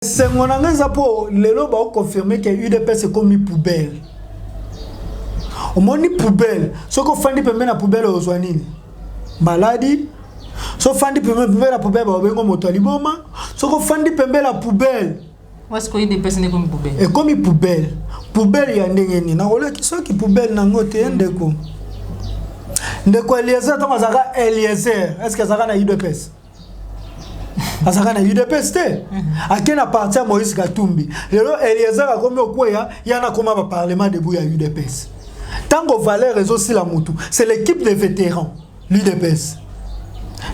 C'est mon anglaise pour les lobes ont confirmé que UDPS est comme une poubelle. Au moins une poubelle. Ce qu'on fait de la poubelle aux soignants. Maladie. Ce qu'on fait de la poubelle aux motaliboma. Ce qu'on fait de la poubelle. Où est-ce qu'il y a des personnes comme une poubelle? Et comme une poubelle. Poubelle, il y a des gens qui sont qui poubelle dans notre endeko. Ndeko Eliezer, tant que Eliezer, est-ce que ça va na UDPS? Azaka na UDPS te. Akena parti à Moïse Katumbi. Lelo Eliezer a comme okoya, yana koma ba parlement debout ya UDPS. Tango valeur réseau si la mutu, c'est l'équipe de vétérans, l'UDPS.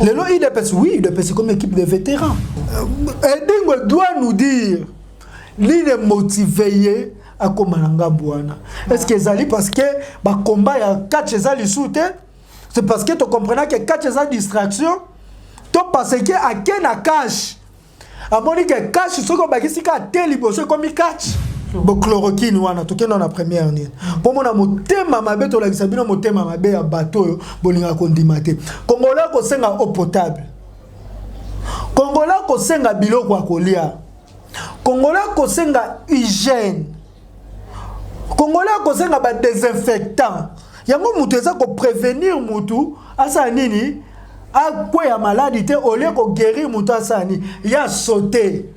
Lelo UDPS, oui, UDPS comme équipe de vétérans. Edingo doit nous dire l'il est motivé à Komananga Bouana. Est-ce que Zali parce que ba combat ya 4 Zali soute, c'est parce que tu comprends que 4 Zali distraction. Parce que à quel cash à mon que cash ce qu'on va ici qu'à tel liboso comme cash bon chloroquine wana to kena na première année pour mon motema mabe to la kisabino motema mabe ya bateau bolinga kondimate congolais ko senga eau potable congolais ko senga biloko ya kolia congolais ko senga hygiène congolais ko senga ba désinfectant yango mutu eza ko prévenir mutu asa nini a quoi ya maladie au lieu de guérir muta sani ya sauté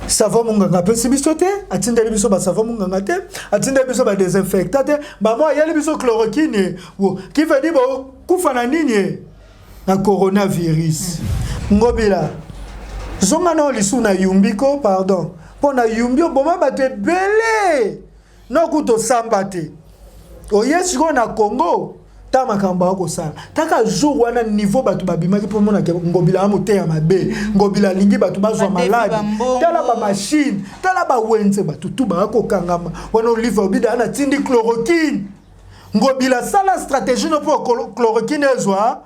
savon munganga pe sibi sauté atinde biso ba savon munganga te atinde biso ba désinfectant te ba moi ya biso chloroquine qui veut dire bo kufana nini na coronavirus ngobila zonga na lisu na yumbiko pardon pona yumbio boma bate belé no kuto sambate o yesiko na Congo ta makamba ko sala taka jour wana niveau batu babimaki pour mona ngobila amote ya mabe ngobila lingi batu bazwa malade tala ba machine tala ba wenze batu tu ba ko kangama wana olive obida ana tindi chloroquine ngobila sala stratégie no pour chloroquine ezwa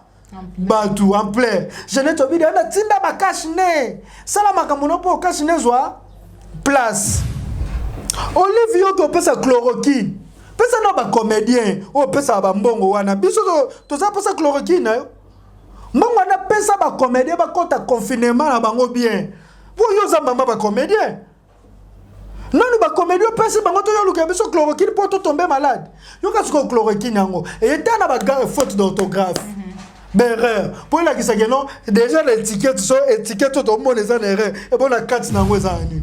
batu en plein jeunesse obida ana tinda ba cache ne sala makambo no pour cache ne zwa place olive yo ko pesa chloroquine. Pesa no ba comédien o pesa ba mbongo wana biso to za pesa chloroquine mbongo na pesa ba comédien ba kota confinement na bango bien po yo za mama ba comédien non ba comédien pesa bango to yo luka biso chloroquine po to tomber malade yo ka siko chloroquine yango et etana ba faute d'orthographe erreur pour la kisa que non déjà l'étiquette so étiquette to mo les erreur et bon la carte nango za ani.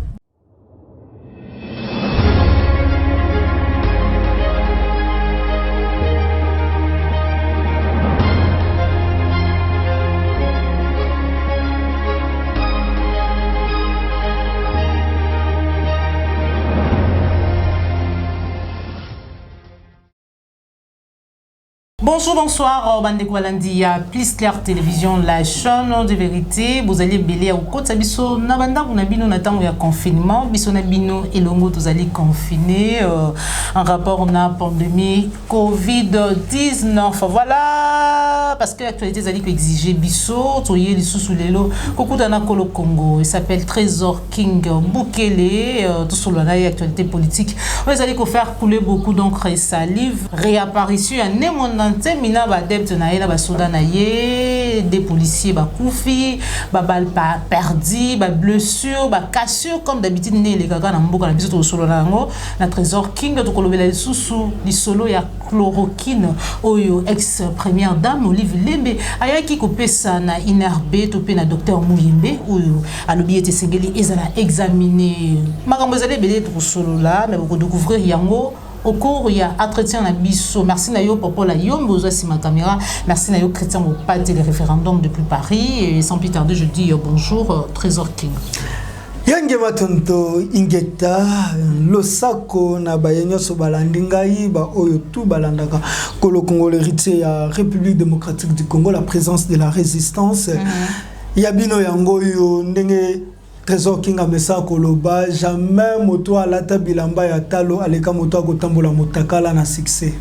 Bonjour, bonsoir, Bande Koualandia, Plus Clair Télévision, la chaîne de vérité. Vous allez belé au côté Sabiso, Nabanda, vous n'avez pas de confinement, Biso Nabino et Longo, vous allez confiner en rapport à la pandémie Covid-19. Voilà, parce que l'actualité, vous allez exiger Biso, Toye, les sous-sous-les-lots, Kokou Danakolo Congo, il s'appelle Trésor King Bukele, tout sur l'actualité politique. Vous allez faire couler beaucoup d'encre et salive, réapparition à Némondant. Mina ba debte na yena ba soda na ye des policiers ba koufi ba bal pa perdu ba blessure ba cassure comme d'habitude né les gaga na mboka na biso to solo nango na Trésor King to kolobela susu li solo ya chloroquine oyo ex première dame Olive Lembe ayaki kopesa na Inerbe to pe na docteur Muyembe oyo alobi ete sengeli ezala examiner makambo ezali belé to solo là mais beaucoup découvrir yango au cours il y a entretien na biso merci na yo popo la yo mbozo si ma caméra merci na yo chrétien au pas de référendum depuis Paris et sans plus tarder je dis bonjour Trésor King yange matonto ingeta losako na bayenyo so balandingai ba oyo tout balandaka kolo Congo l'héritier ya République démocratique du Congo la présence de la résistance yabino yango yo ndenge Trésor King a messa koloba jamais moto à la bilamba ya talo aleka moto a kotambola motakala na succès.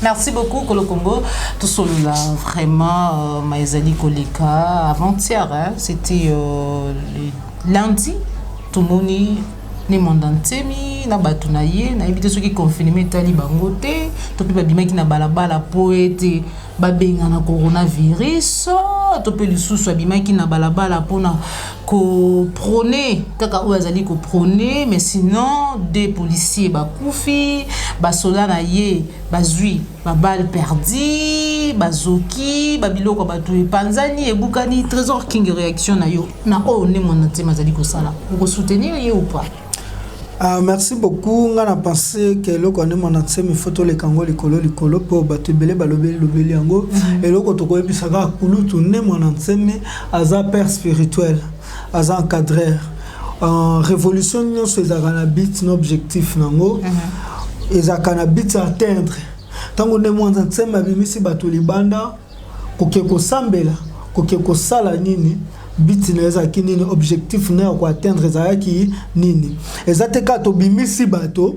Merci beaucoup Kolo Congo tout solo là vraiment Maïzali Koleka avant-hier hein, c'était lundi tout moni ni mondantemi na batunaye na ebité ceux qui confinement tali bangote to pe babima ki na balabala poete babenga na coronavirus to pe lisusu abimaki na balabala pona ko prôner kaka o azali ko prôner mais sinon des policiers bakufi basoda na ye bazui ba balle perdu bazoki babiloko batu epanzani ebukani Trésor King réaction na yo na o ne mon ntema azali ko sala ko soutenir ye ou pas? Merci beaucoup. On a pensé que le qu'on est mon ancien photo les kango les colo pour battre belé balobeli yango et le qu'on trouve puis ça va coulu tourner mon ancien aza père spirituel aza encadreur en révolution nous c'est un but un objectif nango et ça cannabis atteindre tant on est mon ancien mabimisi bato libanda kokeko sambela kokeko sala nini biti neza kinini objectif na ko atteindre zaki nini ezate ka to bimisi bato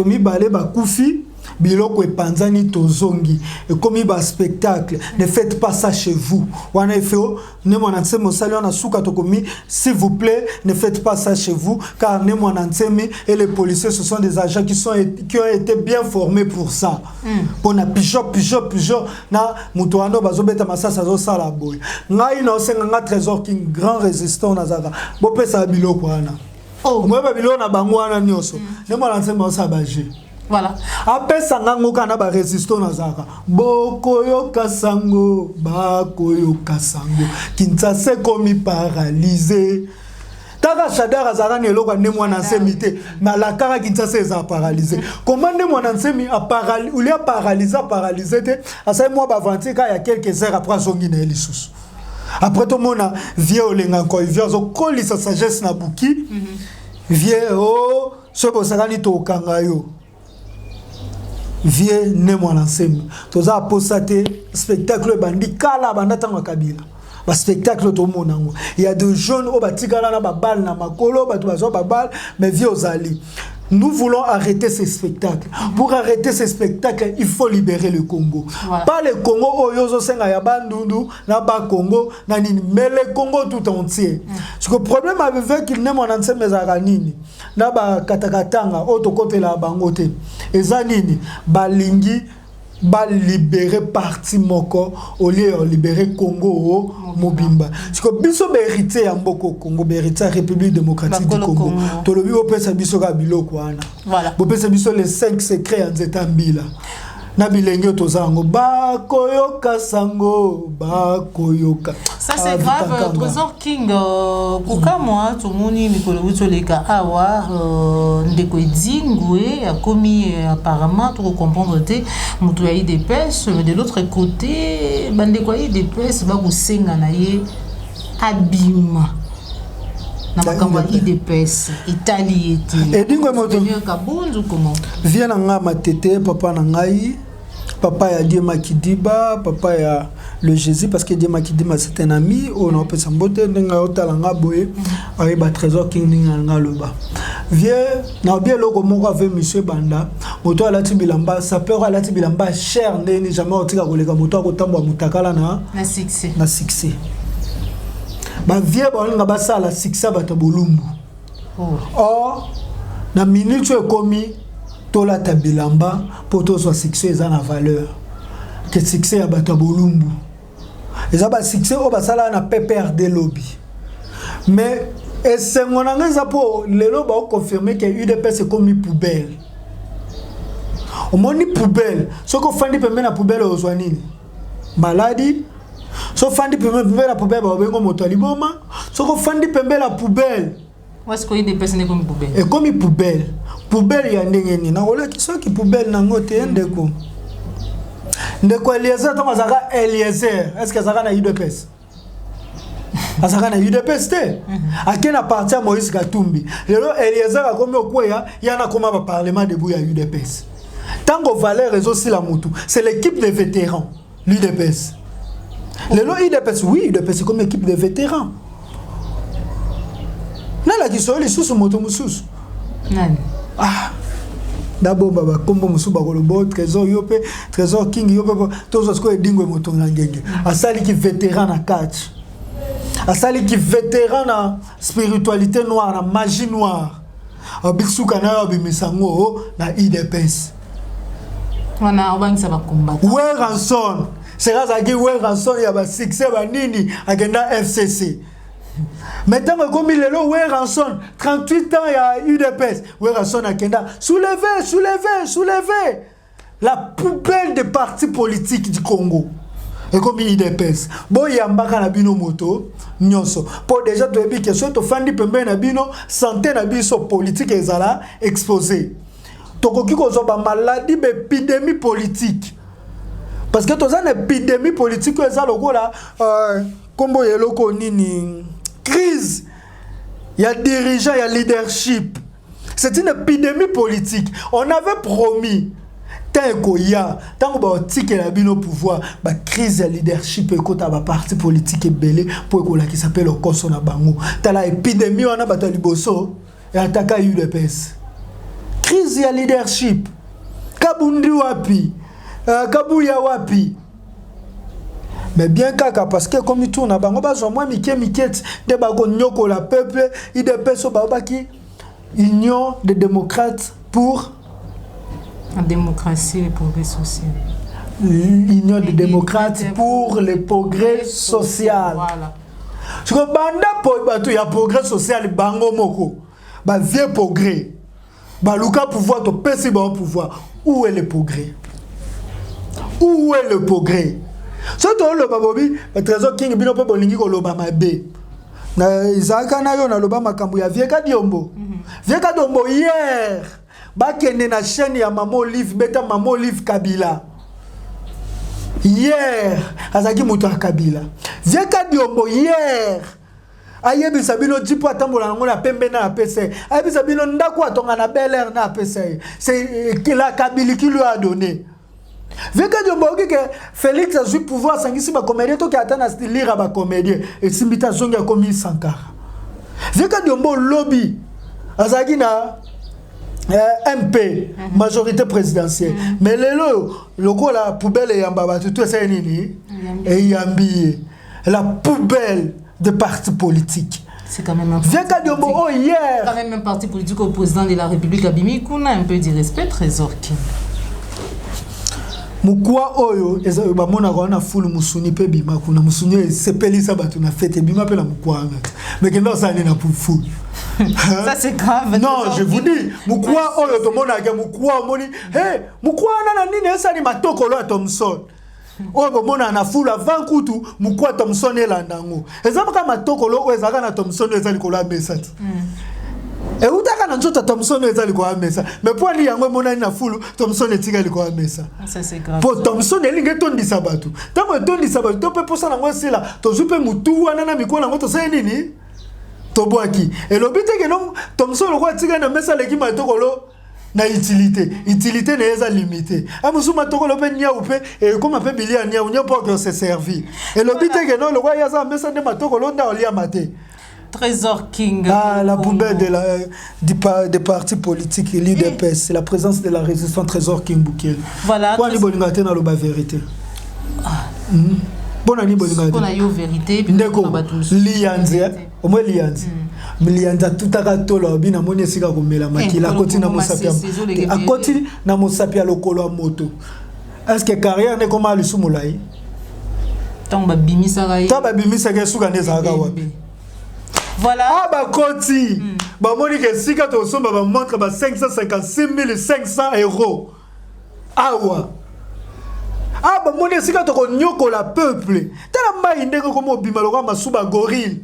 mibale bakufi biloko epanzani tozongi et comme ba spectacle ne faites pas ça chez vous wana efeo ne mwana nsemo sali wana suka to komi s'il vous plaît ne faites pas ça chez vous car ne mwana nsemi et les policiers ce sont des agents qui ont été bien formés pour ça pour na pigeon na mutoano bazobeta masasa zo sala boy ngai na osenga nga Trésor King grand résistant na zaka bo pesa biloko wana moi ba biloko na bango wana nyoso ne mwana nsemo sa baje. Voilà. Après ça, on a ba résistant na zaka. Bokoyo kasango, bakoyo kasango. Kinshasa komi paralysé. Taka Shadara Zara ne loko ne mwana semité. Na la kara Kinshasa est paralysé. Comment ne mwana semi a paralysé ou les paralysé te. Asa moi ba vanti ka ya quelques heures après zongi na elisusu. Après tout monde a vieux olenga ko vieux zo koli sa sagesse na buki. Vieux oh, ce ko sakani to kangayo. Vieux ne mwana nsemi toza posate spectacle bandi kala bandata makabila ba spectacle to monango il y a des jeunes au batikala na ba balle na makolo batu bazo ba balle mais vieux ozali. Nous voulons arrêter ces spectacles. Pour arrêter ces spectacles, il faut libérer le Congo. Voilà. Pas le Congo, Oyozo Senga Yabandundu, Naba Congo, Nanini, mais le Congo tout entier. Parce que le problème avec qu'il n'est mon ancien mezaranini, Naba Katakatanga, Oto Kote la Bangote, et Zanini, Balingi, ba libérer parti moko au lieu de libérer Congo Mobimba parce que biso hérité ya mboko Congo hérité République démocratique du Congo to lobi opesa biso ka biloko wana voilà opesa biso les 5 secrets en Zetambila na bilenge tozango ba koyoka sango ba koyoka ça c'est grave Trésor King pourquoi moi tout moni mikolo utoleka awa ndeko edingwe a commis apparemment pour comprendre te mutu ya IDPS mais de l'autre côté bandeko ya IDPS ba kusenga na ye abima na makambo IDPS Italie eti edingwe moto kabundu comment vient nga matete papa na ngai papa ya Dieu Makidiba, papa ya le Jésus parce que Dieu Makidiba c'est un ami, on a pensé mbote nga otalanga boye, avec ba Trésor King nga loba. Vieux na bien logo moko avec monsieur Banda, moto ala tibilamba, sa peur ala tibilamba cher ndeni jamais otika koleka moto akotambwa mutakala na succès. Na succès. Ba vieux ba nga basala succès bata bolumbu. Or na minute ekomi tola tabilamba pour to so succès za na valeur que succès abata bolumbu eza ba succès o basala na PPRD lobby mais et c'est mon angeza pour lelo ba confirmer que UDPS c'est comme une poubelle au moni poubelle ce ko fandi pembe na poubelle ozwa nini maladie so fandi pembe na poubelle ba bengo moto liboma so ko fandi pembe la poubelle est-ce que UDPS n'est comme poubelle et comme poubelle poubelle ya ndenge ni na kola ki soki poubelle nango te ndeko ndeko Eliezer to mazaka Eliezer est-ce que ça na UDPS azaka na UDPS te akena parti ya Moïse Katumbi lelo Eliezer akomi okweya yana koma ba parlement debout ya UDPS tango valeur réseau si la mutu c'est l'équipe de vétérans l'UDPS lelo UDPS oui UDPS comme équipe de vétérans na la kisoli sous moto mususu nani ah d'abord baba kombo musuba kolobo Trésor yope Trésor King yope tozo sko edingwe moto ngenge asali ki vétéran na catch asali ki vétéran na spiritualité noire na magie noire abisuka na bimisango na IDPS wana obangisa ba combattre ouais ranson c'est grâce qui ouais rançon il y a ba succès ba nini agenda FCC. Maintenant comme il est là ouais rançon 38 ans il y a UDPS ouais rançon agenda soulever la poubelle des partis politiques du Congo. Et comme il UDPS bon il y a mbaka na bino moto nyonso pour déjà to ebi question to fandi pembe na bino santé na biso politique ezala exposé tokoki kozo ba maladie épidémie politique parce que toza une épidémie politique eza lokola kombo yeloko nini crise il y a dirigeant il y a leadership c'est une épidémie politique on avait promis tant que la bino pouvoir ba crise de leadership ekota ba parti politique belé pour que qui s'appelle le koso na bango ta la épidémie on a bato liboso et attaque UDPS crise de leadership kabundi wapi kabuya wapi mais bien kaka parce que comme il tourne bango ba zo moi miket de ba ko nyoko la peuple UDPS ba baki union des démocrates pour la démocratie et le progrès social. L'union des démocrates pour le progrès social. Voilà. Tu vois, il y a progrès social, bango moko. Bah, vieux progrès. Bah, Luka pouvoir, to pesi bon pouvoir. Où est le progrès? Où est le progrès? Surtout le babobi, le trésor king bino pe bolingi ko loba mabe. Na izaka na yo na loba makambu ya vieux Diombo. Vieux Diombo hier. Bakende na chaîne ya Maman Olive beta Maman Olive Kabila hier azaki muto Kabila Vieka Diombo hier ayebi sabino jipo atambola ngo na pembe na APC ayebi sabino ndako atonga na Bel Air na APC c'est que la Kabila qui lui a donné Vieka Diombo que Félix a eu pouvoir sangisi ba comédien to ki atana lire ba comédien et simbita zonga comme Sankara Vieka Diombo lobby azaki na MP, majorité présidentielle. Mais le coup la poubelle est en bas, tout ça nini et yambi la poubelle de partis politiques. C'est quand même un hier. Quand même un parti politique au président de la République Abimi qu'on a un peu de respect trésor qui. Mukwa oyo eza bamona kona fulu musuni pe bima kuna musuni sepelisa batu na fete bima pe na mukwa mais que non ça n'est pas pour fou. Ça c'est grave. Non, je vous dis, mukwa oyo to mona ke mukwa moni hey mukwa na nini esa ni matoko lo Thomson. Oyo mona na fulu avant kutu mukwa Thomson elandango. Eza maka matoko lo ezaka na Thomson eza likolo ya mesati. Et où t'as qu'à n'entendre Thomson est allé quoi mais ça mais pour aller en mon na fulu Thomson est allé quoi mais ça c'est grave pour Thomson est l'ingeton di sabatu tant que ton di sabatu tu peux pour ça na moi c'est là tu peux mutu wana na miko na ngoto ça nini to boaki et le but est que non Thomson le quoi tika na mesa le ki matokolo na utilité n'est pas limitée amusu matokolo pe nia ou pe et comme appelle bilia nia ou nia pas que c'est servi et le but est que non le quoi ya ça mesa de matokolo na olia maté Trésor King. Ah, la poubelle des partis politiques et l'UDPS. C'est la présence de la résistance Trésor King Boukel. Voilà. Pour aller boningate dans la vérité. Bon année boningate. Pour aller vérité. Ndeko. Lianzi. Au moins Lianzi. Lianza tout à gato là. Bina moni sika kumela makila. Akoti na mosapia. Akoti na mosapia lokolo a moto. Est-ce que carrière n'est comme le soumolai? Tant babimisa gai. Tant babimisa gai suka nezaka wapi? Voilà. Ah bah Koti, bah Monique Sika to somba bah montre bah 556 500 €. Ah ouais. Ah bah Monique Sika to nyoko la peuple. Tala mai ndeko comme obimaloka masuba gorille.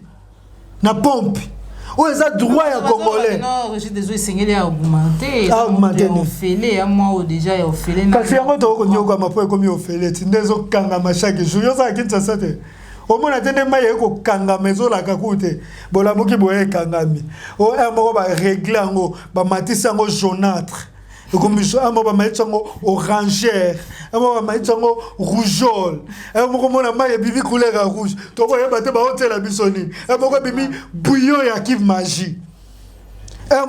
Na pompe. Où est ça droit à congolais? Non, j'ai des sengeli à augmenter. Ah augmenter. On fait les à moi déjà on fait les. Parce que yango to nyoko ma po comme on fait les tindezo kanga ma chaque jour. Yo ça kinsa sate. Au moins atende maye ko kanga mezo la kakute bola moki boye kangami o moko ba régler ngo ba matisa ngo jaunâtre e comme amo ba maitsa ngo orangère amo ba maitsa ngo rougeole moko mona maye bibi couleur rouge to ko yeba te ba hôtel bisoni moko bibi bouillon ya kiv magie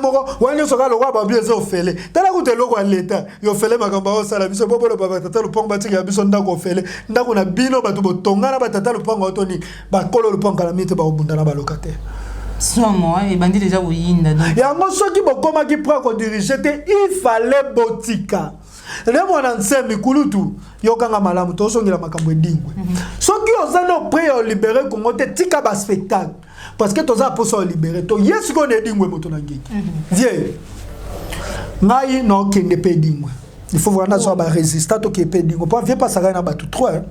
moko wani soka lo kwa ba bien zo fele tala ku te lo kwa leta yo fele makamba o sala biso bobo lo baba tata lo pongo batika biso ndako fele ndako na bino batu botongana ba tata lo pongo otoni ba kolo lo pongo la mite ba obundana ba locataire soit moi et bandi déjà oyinda donc ya ngo soki bokoma ki prend ko diriger te il fallait botika Lemo na nsemi kulutu yokanga malamu tozongela makambo edingwe. Soki ozana prêt à libérer Congo te tika ba spectacle parce que toza poso libérer to yesu ko ne dingwe moto na ngiki. Vieux. Ngai no kende pe dingwe. Il faut vraiment soit ba résistant to ke pe dingwe. Pas vieux pas ça na batu trop hein.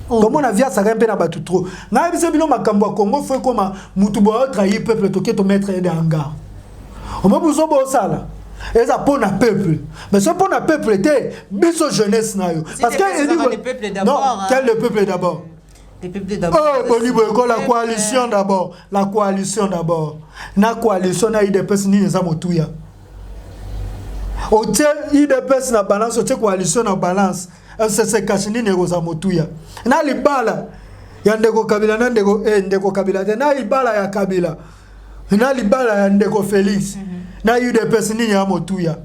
Comment on a vu ça grimper na batu trop. Ngai bisa bino makambo ya Congo faut comme mutu bo trahir peuple to ke to mettre des hangars. On m'a besoin de ça là. Et ça pour le peuple. Mais ce pour le peuple était biso jeunesse na yo. Parce que le peuple d'abord. Non, quel le peuple d'abord? Le peuple d'abord. Oh, au niveau la coalition d'abord. La coalition d'abord. Na coalition na IDPS ni za motuya. O tie IDPS na balance, o tie coalition na balance. C'est caché ni nego za motuya. Na libala ya ndeko Kabila na ndeko Kabila na libala ya Kabila. Na libala ya ndeko Félix. Na UDPS ni ya motuya.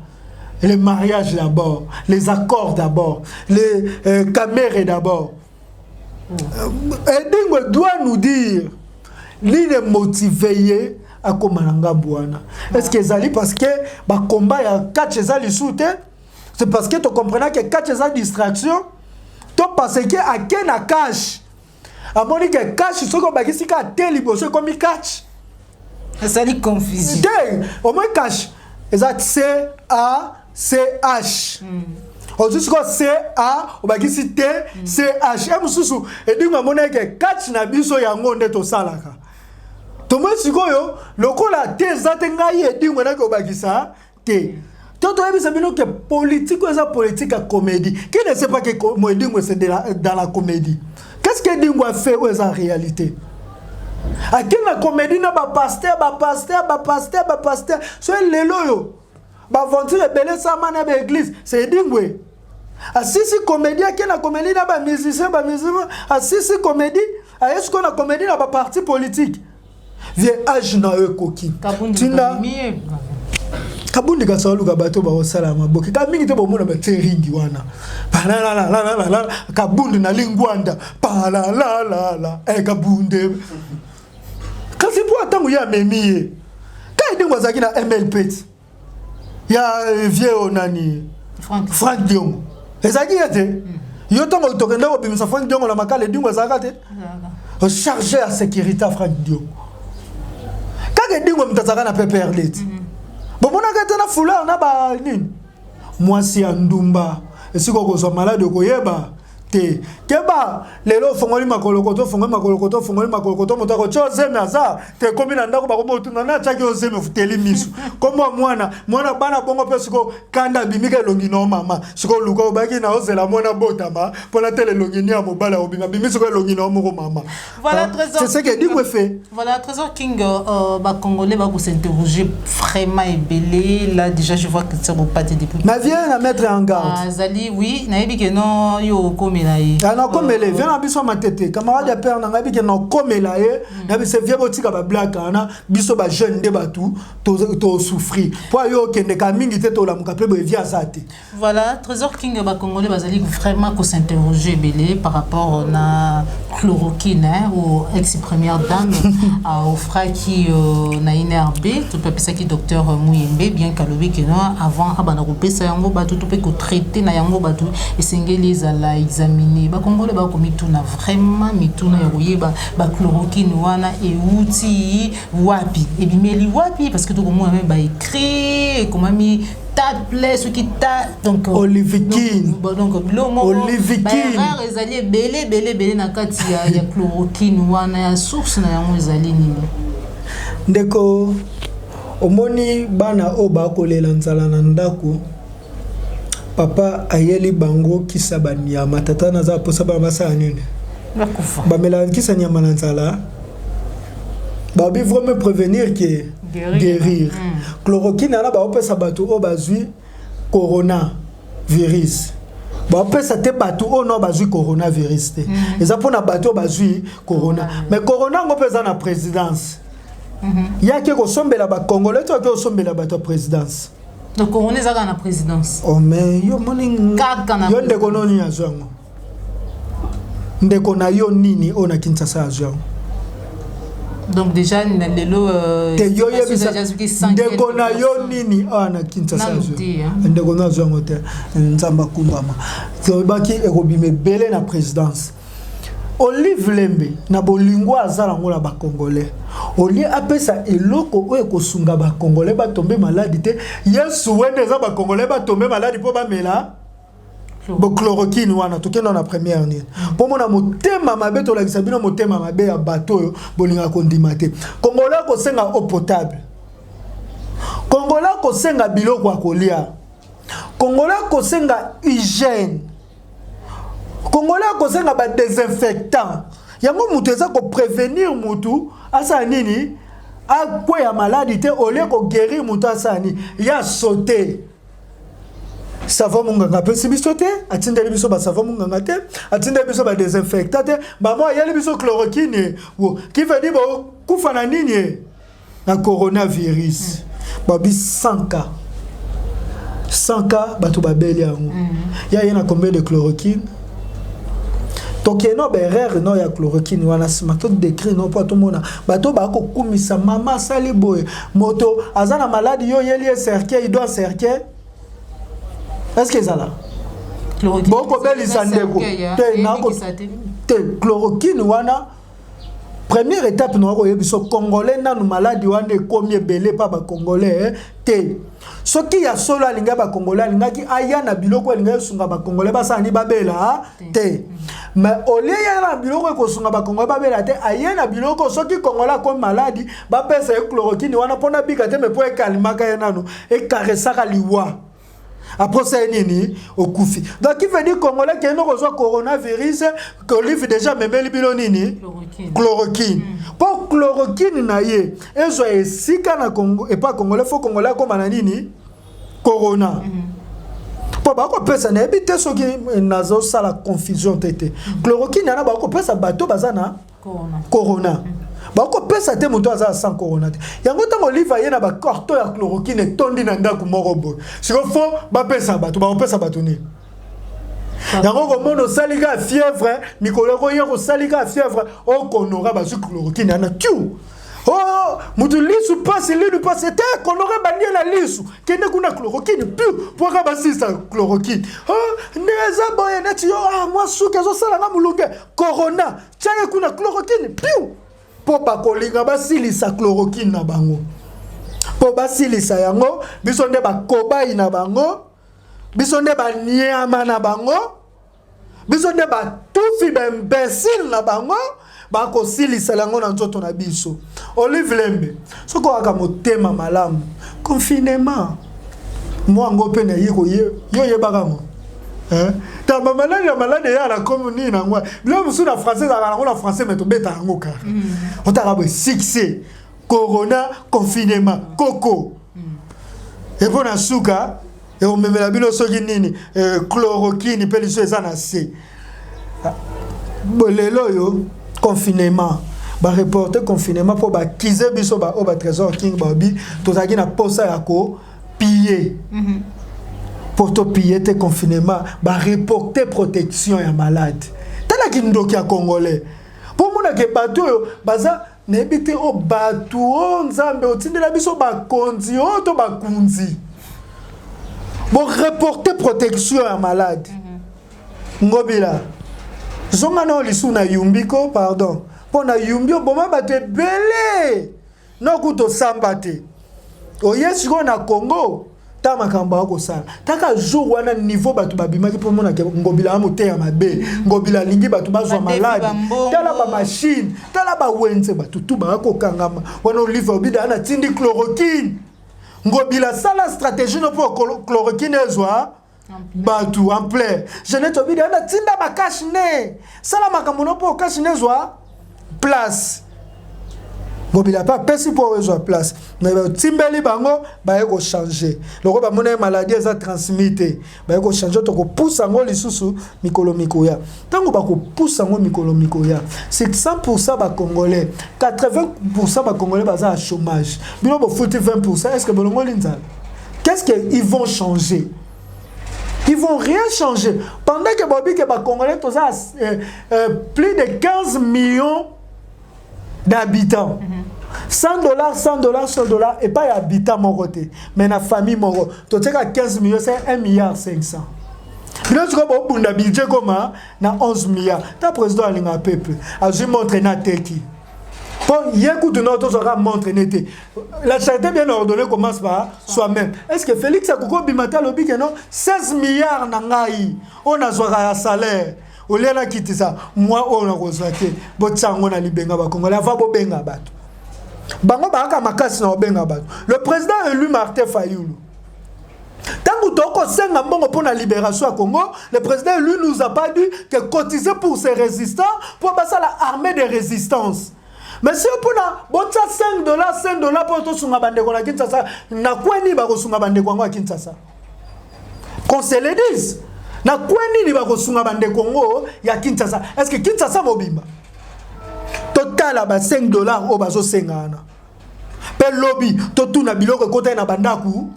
Les mariages d'abord, les accords d'abord, les caméras d'abord. Edingo doit nous dire l'idée motivée à Komananga Bouana. Est-ce que c'est parce que le combat ya 4 ezali soute? C'est parce que tu comprends que 4 ezali distraction? Tu parce que à Kena cash. À mon que cash ce qu'on bagisi ka teli bosse comme cash. Ça dit confusion. Au moins cash. Exact C-A-C-H. On dit quoi C-A, on va dire T-C-H. Et mususu, et dit ma monnaie que catch na biso yango ndeto salaka. Tomo sikoyo, lokola te zatengai et dit mona ko bagisa te. Toto ebi sabino que politique ou ça politique à comédie. Qui ne sait pas que comédie c'est dans la comédie. Qu'est-ce que dit moi fait ou en réalité? A qui la comédie na ba pasteur. So lelo yo. Ba aventure belé ça mana ba église, c'est dingwe. A si comédie a qui la comédie na ba musicien. A si comédie, a est-ce qu'on a comédie na ba parti politique. Vieux âge na eux coquille. Tina Kabundi ka salu ka bato ba osala maboki. Ka mingi te bo mona ba teringi wana. La Kabundi na lingwanda. La Kabunde. Quand c'est pour attendre ya memi. Quand il dit wazaki na MLP. Ya vieux onani Frank Diongo. Ezaki ete. Yo tongo tokenda ko bimisa Frank Diongo na makale dingwa zakate. Chargé à sécurité Frank Diongo. Quand dingwa mtazaka na PPRD. Bon mona kata na fula na ba nini. Mwasi ya ndumba. Esiko ko so malade ko yeba. Te keba lelo fongoli makolokoto motako chose meaza te komi na ndako bakombo tuna na chaki ozeme futeli misu komo mwana bana bongo pesiko kanda bimika longi no mama siko luka obaki na ozela mwana botama pona tele longi ni amobala obima bimisiko longi no moko mama. Voilà trésor. C'est ce que dit fait. Voilà trésor King ba congolais ba ko s'interroger vraiment ebelé là déjà je vois que ça va pas te depuis. Ma viens à mettre en garde. Zali oui na yebi que non yo komi na komele viens na biso matete camarade ya père na ngabi ke na komela ye na biso vie botika ba black na biso ba jeune de batu to souffrir po yo kende ka mingi te to la muka pe be via sate. Voilà trésor King ba congolais bazali vraiment ko s'interroger belé par rapport na chloroquine ou ex première dame au frère qui na INRB to peut ça qui docteur Muyembe bien kalobi que non avant abana ko pesa yango batu to pe ko traiter na yango batu esengeli za la examiner ba congolais ba ko mituna vraiment mituna ya koyeba ba chloroquine wana e outil wapi e bimeli wapi parce que to ko moi même ba écrit comment mi tape ce qui ta donc Olivikine donc Olivikine ba ezali belé na kati ya chloroquine wana ya source na yango ezali nini ndeko omoni bana o ba kolela nzala na ndako papa ayeli bango kisa banyama tata na za posa ba masa nini bakufa ba mela kisa nyama na nzala ba bi vraiment prévenir que guérir chloroquine na ba opesa batu o bazui corona virus ba opesa te batu o no bazui corona virus te eza pona batu bazui corona mais corona ngopesa na présidence yake ko sombela ba congolais to ko sombela bato présidence. Donc on est à la présidence. Oh mais yo morning. Yo ndeko noni azwango. Ndeko na yo nini ona Kinshasa azwango. Donc déjà lelo te yo yebisa ndeko na yo nini ana Kinshasa ndeko na zo ngote nzamba kumbama to baki ekobime bele na présidence Olive Lembe na bolingwa azala ngola ba congolais oli apesa eloko oyo kosunga ba congolais ba tomber malade te yesu wende za ba congolais ba tomber malade po ba mela bo chloroquine wana tokenda na première nini po mona motema mabe to la kisabino motema mabe ya bateau bolinga kondima te congolais ko senga eau potable congolais ko senga biloko akolia congolais ko senga hygiène congolais ko senga ba désinfectant yango mutu eza ko prévenir mutu asa nini akwe ya maladie te ole ko guérir mutu asa nini ya sauter savon munganga pe sibiso te atindeli biso ba savon munganga te atindeli biso ba désinfectant te maman yeli biso chloroquine wo qui veut dire bo kufa na nini na coronavirus babi 100 cas bato babeli yango ya yena combien de chloroquine tokeno berere no ya chloroquine wana simato décrit no po to mona bato ba ko kumisa mama sali boy moto azana maladie yo yeli cercueil il doit cercueil. Est-ce que ça là? Beaucoup belle isandeko. Te chloroquine wana première étape no ko yebiso congolais na maladie wana ekomi belé pa ba congolais te. Soki ya solo alinga ba congolais alingaki aya na biloko alinga sunga ba congolais ba sani babela te. Mais olé ya na biloko ko sunga ba congolais babela te aya na biloko soki congolais ko maladie ba pesa chloroquine wana pona bika te me po e kalimaka ya nano e karesaka liwa. Après ça, nini au koufi. Donc il veut dire congolais qui a un coronavirus que Olive déjà même libilo nini chloroquine. Pour chloroquine na ye, ezo esika na Congo et pas congolais faut congolais comme nini corona. Pour ba ko pesa na ebité soki nazo sala confusion tete. Chloroquine na ba ko pesa bato bazana corona. Bako pesa te muto aza sans corona te yango tango Olive ayena ba carton ya chloroquine tondi na ndako moko boy siko fo ba pesa bato ba pesa bato ni yango ko mono salika fièvre mikolo ko yeko salika fièvre o konora ba chloroquine ana tu oh mutu lisu passe te konora ba la lisu kende kuna chloroquine pu pour ka ba sisa chloroquine oh neza boy na ti moi suka zo sala nga mulunge corona tshanga kuna chloroquine pu po bakolinga basilisa chloroquine na bango po basilisa yango biso nde bakobai na bango biso nde banyama na bango biso nde batufi baimbécile na bango bakosilisa yango na nzoto na biso Olive Lembe soko aka motema malamu confinement mwango pe na yiko yo yebaka ngo ta mamalade ya malade ya la commune na ngwa bilo musu na français za na français mais to beta ngo ka on t'a rabé succès corona confinement coco et pour na suka et on me la bilo soki nini chloroquine pe liso eza na c bolelo yo confinement ba reporter confinement pour ba kize biso ba o ba trésor king babi to zaki na posa ya ko piller pour te piller tes confinements, bah reporter protection ya malade. Tala ki ndoki ya congolais. Pour mona ke bato baza nebite o bato nzambe otindela biso ba konzi o to ba kunzi. Bon reporter protection ya malade. Ngobila. Zonga na lisu na yumbiko pardon. Pona yumbio boma bato belé. No kuto sambate. O yesu na Congo. Ta makamba ko sala taka jour wana niveau batu babimaki pour mona ke ngobila amote ya mabe ngobila lingi batu bazwa malade tala ba machine tala ba wenze batu tu ba ko kangama wana Olive obida ana tindi chloroquine ngobila sala stratégie no pour chloroquine ezwa batu en plein jeunesse obida ana tinda ba cache ne sala makambo no pour cache ne ezwa place ngobila pa pesi pour ezwa place mais timbeli bango ba eko changer loko ba mona maladie eza transmité ba eko changer to ko poussa ngo lisusu mikolo mikoya tango ba ko poussa ngo mikolo mikoya c'est 100% ba congolais 80% ba congolais baza à chômage bino bo futi 20% est-ce que bolongo linzala qu'est-ce qu'ils vont changer? Ils vont rien changer pendant que bobi que ba congolais toza plus de 15 millions d'habitants. 100 dollars, 100 dollars, 100 dollars, et pas habitant mon côté, mais la famille mon côté. Tu sais qu'à 15 millions, c'est 1 milliard 500. Puis là, tu vois, on a un budget comme ça, 11 milliards. Tu président à l'Inga peuple, a dû montrer na teki. Bon, il y a un coup de notre autre montre n'était. La charité bien ordonnée commence par soi-même. Est-ce que Félix a coupé bimata lobby que non 16 milliards nangai. On a un salaire. On a quitté ça. Moi, on a reçu. Botsango na libenga ba Congo. La va bo benga bato. Bango ba ka makasi na benga bato. Le président élu Martin Fayulu. Tant que tu as senga mbongo pour la libération à Congo, le président élu nous a pas dit que cotiser pour ses résistants pour passer la armée de résistance. Mais si on a 5 dollars pour tout sunga bande ko na Kinshasa, na kwani ba ko sunga bande ko à Kinshasa. Qu'on se le dise. Na kwani ni ba ko sunga bande Congo ya Kinshasa. Est-ce que Kinshasa mobimba? Total ba 5 dollars au bazo sengana. Pe lobby to tuna biloko côté na bandaku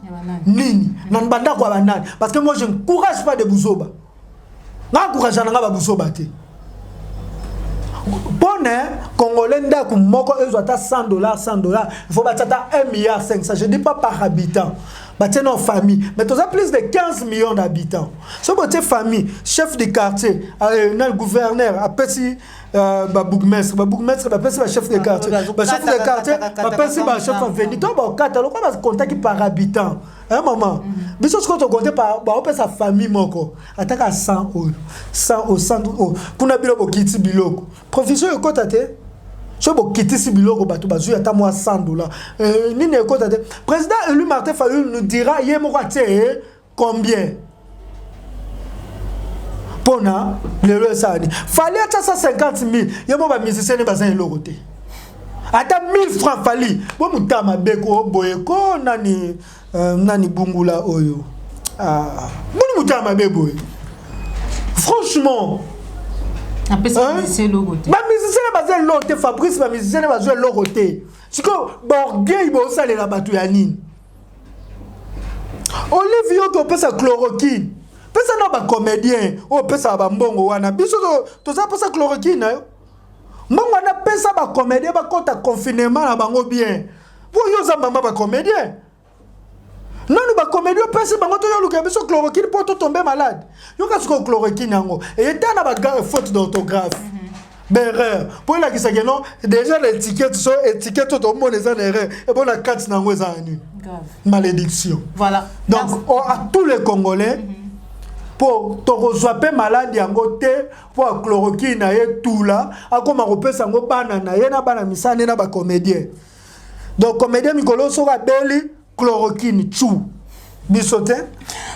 nini na bandaku banani parce que moi je n'encourage pas de buzoba. Na encourage na ba buzoba te. Bonne Congolais ndaku moko ezwata 100 dollars, 100 dollars, il faut batata 1 milliard 500. Je dis pas par habitant. Batté nos familles, mais tu as plus de 15 millions d'habitants. Si tu as famille, chef de quartier, le gouverneur, après si bourgmestre, chef de quartier, chef de quartier, après si chef de venue, tu as catalogue contact par habitant. Un moment, mais ce que tu comptes par sa famille moko, attaque à 100 euros, 100 euros, 100 euros. Pour na bilo kiti biloko. Professeur ekotate. Je vais quitter ce biloko bato bazu ata moi 100 dollars. Nini ekotate. Président élu Martin Fayulu nous dira combien. Pona le resani. Fallait ata 150 000. Yemo ba musicien ne bazan eloroté. Ata 1000 francs fali. Bo mutama beko boyeko nani bungula oyo. Moni mutama bebo. Franchement, c'est l'oroté. Ma musicien ne bazan l'oroté Fabrice, ma musicien ne bazan l'oroté. C'est que borgay bo sale la batu ya nini. Olivier ko pesa chloroquine. Pesa na ba comédien, o pesa ba mbongo wana. Biso to za pesa chloroquine yo. Mbongo na pesa ba comédien ba kota confinement na bango bien. Pour yo za mama ba comédien. Non, nous ba comédien pesa bango to yo luka biso chloroquine pour to tomber malade. Yo ka siko chloroquine yango. Et était na ba faute d'orthographe. Erreur. Pour la qui s'est non, déjà l'étiquette sont étiquette tout le monde les erreurs. Et bon la carte nango za nu. Malédiction. Voilà. Donc à tous les Congolais pour te reçoit malade yango te pour chloroquine na ye tout là a comme repesa ngo bana na ye na bana misane na ba comédien. Donc comédien mikolo sera beli chloroquine chou. Bisote.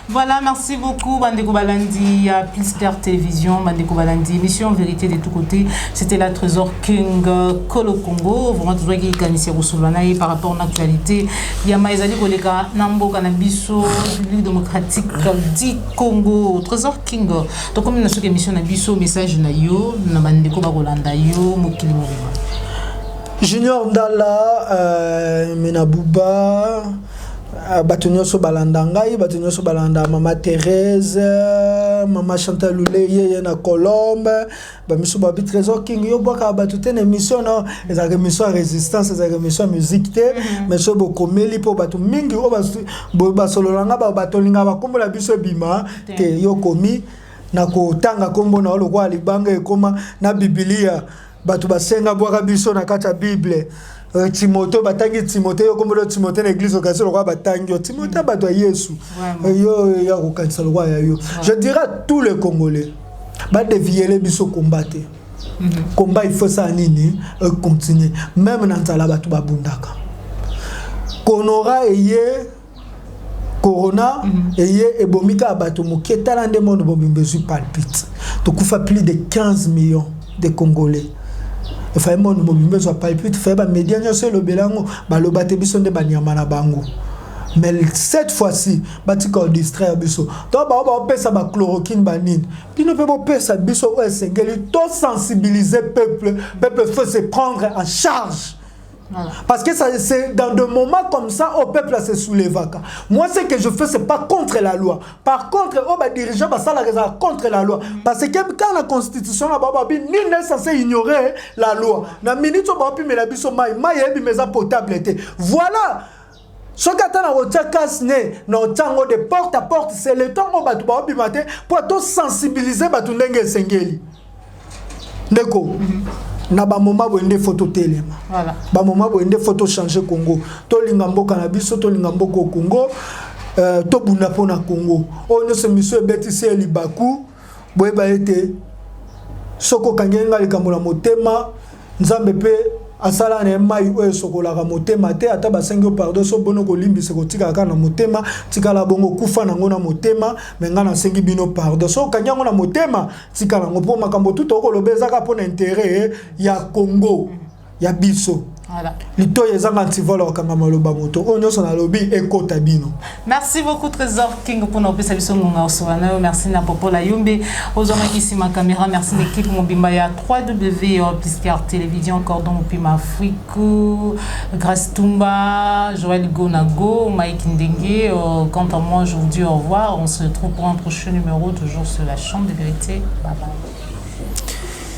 Voilà, merci beaucoup Bandeko Balandi à Plus Clair Télévision, Bandeko Balandi, émission Vérité de tous côtés. C'était la Trésor King Kolo Congo. Vraiment toujours qui gagnait Roussoulanaï par rapport à l'actualité. Il y a Maïzali Koleka, Nambo Kanabiso, République démocratique du Congo. Trésor King. Donc comme nous avons émission Nabiso, message na yo, na Bandeko Bagolanda yo, Mokili Moriba. Junior Ndala, Menabuba. Batonyo so balanda ngai, batonyo so balanda Mama Thérèse, Mama Chantal Loulé yé na Colombe, ba miso ba Trésor King yo boka batute na émission non, les émissions résistance, les émissions musique té, mais so bokomeli po batu mingi o ba sololanga ba batolinga ba kombo la biso bima te yo komi na ko tanga kombo na lo kwa libanga ekoma na Biblia batu basenga boka biso na kata Bible. Timothée batangi Timothée yo kombo Timothée na église okasi lo kwa batangi yo Timothée bato Yesu yo ya ko kanisa lo kwa yo. Je dirais à tous les Congolais ba dévier les biso combattre. Combat il faut ça nini continuer même na nzala bato babundaka. Konora eye corona eye ebomika bato moketa na ndemo no bombezu palpite. To kufa plus de 15 millions de Congolais. Il faut que nous soyons pas plus faire des médias sur le belango, le bateau bison de banyama na bango. Mais cette fois-ci, bati ko distraire biso. Donc ba pesa ba chloroquine banine. Puis nous peut pesa biso o sengeli to sensibiliser peuple faut se prendre en charge. Voilà. Parce que c'est dans des moments comme ça, au peuple se soulève. Moi, ce que je fais, ce n'est pas contre la loi. Par contre, les dirigeants, ça la contre la loi. Parce que quand la constitution, ni n'est censé ignorer la loi. Na minute, potable. Voilà. Ce qui est de porte à porte, c'est le temps où pour sensibiliser les gens. Na ba moment boende photo telema voilà ba moment boende photo changer Congo to linga mboka na biso to linga mboka Congo to buna pona Congo on se miso beti se libaku boyeba ete soko kangenga likambo na motema nzambe pe asala na mai oyo sokola ka motema te ata basengi pardon so bono ko limbisa ko tika ka na motema tika la bongo kufa nango na motema menga na sengi bino pardon so kanyango na motema tika na ngopo makambo tout okolobeza ka pona intérêt ya Congo ya biso. Voilà. Merci beaucoup Trésor King pour nos petits merci na Popo la Yombe aux hommes ici ma caméra merci l'équipe Mobimba ya 3W plus car télévision cordon Pima Afrique Grâce Tumba Joël Gonago Mike Ndengue quant à moi aujourd'hui au revoir on se retrouve pour un prochain numéro toujours sur la chaîne de vérité. Bye bye.